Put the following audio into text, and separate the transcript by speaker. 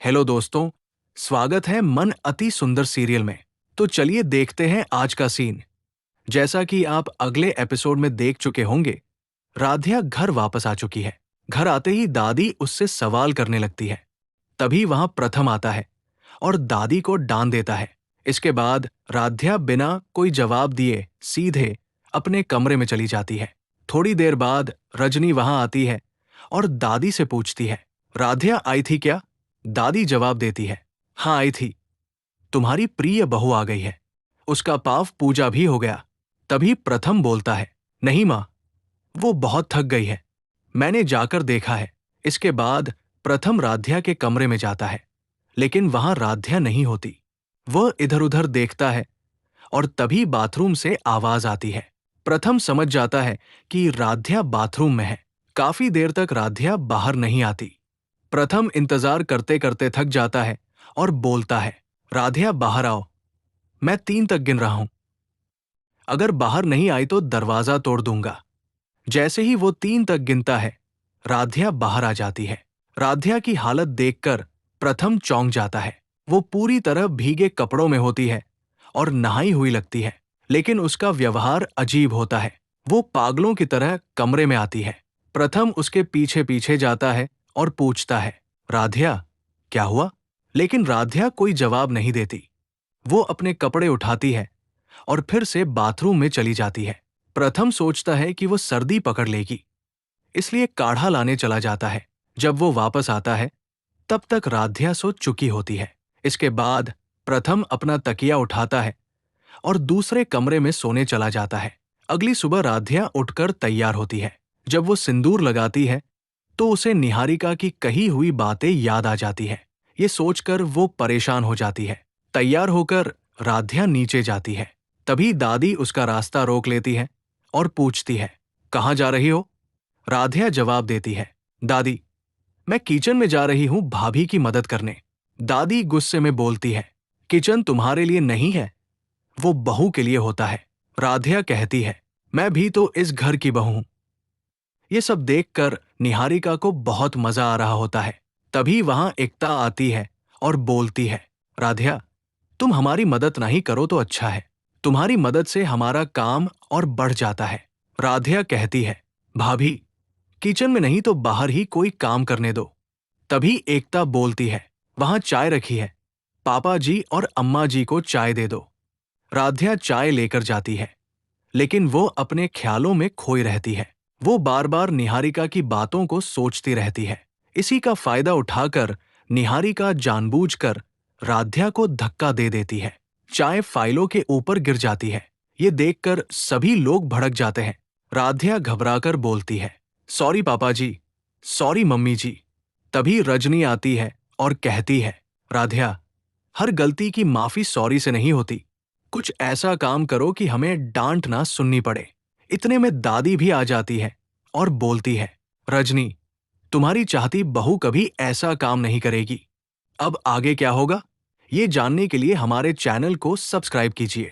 Speaker 1: Hello दोस्तों, स्वागत है मन अति सुंदर सीरियल में। तो चलिए देखते हैं आज का सीन। जैसा कि आप अगले एपिसोड में देख चुके होंगे, राधिया घर वापस आ चुकी है। घर आते ही दादी उससे सवाल करने लगती है। तभी वहां प्रथम आता है और दादी को डांट देता है। इसके बाद राधिया बिना कोई जवाब दिए सीधे अपने कमरे में चली जाती है। थोड़ी देर बाद रजनी वहां आती है और दादी से पूछती है, राधिया आई थी क्या? दादी जवाब देती है, हाँ आई थी। तुम्हारी प्रिय बहू आ गई है। उसका पाव पूजा भी हो गया। तभी प्रथम बोलता है, नहीं मां, वो बहुत थक गई है। मैंने जाकर देखा है। इसके बाद प्रथम राध्या के कमरे में जाता है, लेकिन वहां राध्या नहीं होती। वह इधर उधर देखता है और तभी बाथरूम से आवाज आती है। प्रथम समझ जाता है कि राध्या बाथरूम में है। काफी देर तक राध्या बाहर नहीं आती। प्रथम इंतजार करते करते थक जाता है और बोलता है, राधिया बाहर आओ, मैं 3 तक गिन रहा हूं। अगर बाहर नहीं आई तो दरवाजा तोड़ दूंगा। जैसे ही वो 3 तक गिनता है, राधिया बाहर आ जाती है। राधिया की हालत देखकर प्रथम चौंक जाता है। वो पूरी तरह भीगे कपड़ों में होती है और नहाई हुई लगती है, लेकिन उसका व्यवहार अजीब होता है। वो पागलों की तरह कमरे में आती है। प्रथम उसके पीछे पीछे जाता है और पूछता है, राधिया क्या हुआ? लेकिन राधिया कोई जवाब नहीं देती। वो अपने कपड़े उठाती है और फिर से बाथरूम में चली जाती है। प्रथम सोचता है कि वो सर्दी पकड़ लेगी, इसलिए काढ़ा लाने चला जाता है। जब वो वापस आता है, तब तक राधिया सो चुकी होती है। इसके बाद प्रथम अपना तकिया उठाता है और दूसरे कमरे में सोने चला जाता है। अगली सुबह राधिया उठकर तैयार होती है। जब वो सिंदूर लगाती है तो उसे निहारिका की कही हुई बातें याद आ जाती है। ये सोचकर वो परेशान हो जाती है। तैयार होकर राधिया नीचे जाती है। तभी दादी उसका रास्ता रोक लेती है और पूछती है, कहाँ जा रही हो? राधिया जवाब देती है, दादी, मैं किचन में जा रही हूं भाभी की मदद करने। दादी गुस्से में बोलती है, किचन तुम्हारे लिए नहीं है, वो बहू के लिए होता है। राधिया कहती है, मैं भी तो इस घर की बहू हूं। ये सब देखकर निहारिका को बहुत मजा आ रहा होता है। तभी वहां एकता आती है और बोलती है, राधिया, तुम हमारी मदद नहीं करो तो अच्छा है। तुम्हारी मदद से हमारा काम और बढ़ जाता है। राधिया कहती है, भाभी, किचन में नहीं तो बाहर ही कोई काम करने दो। तभी एकता बोलती है, वहां चाय रखी है, पापा जी और अम्मा जी को चाय दे दो। राधिया चाय लेकर जाती है, लेकिन वो अपने ख्यालों में खोई रहती है। वो बार बार निहारिका की बातों को सोचती रहती है। इसी का फायदा उठाकर निहारिका जानबूझकर राधिया को धक्का दे देती है। चाय फाइलों के ऊपर गिर जाती है। ये देखकर सभी लोग भड़क जाते हैं। राधिया घबराकर बोलती है, सॉरी पापा जी, सॉरी मम्मी जी। तभी रजनी आती है और कहती है, राधिया, हर गलती की माफी सॉरी से नहीं होती। कुछ ऐसा काम करो कि हमें डांट ना सुननी पड़े। इतने में दादी भी आ जाती है और बोलती है, रजनी, तुम्हारी चाहती बहू कभी ऐसा काम नहीं करेगी। अब आगे क्या होगा, ये जानने के लिए हमारे चैनल को सब्सक्राइब कीजिए।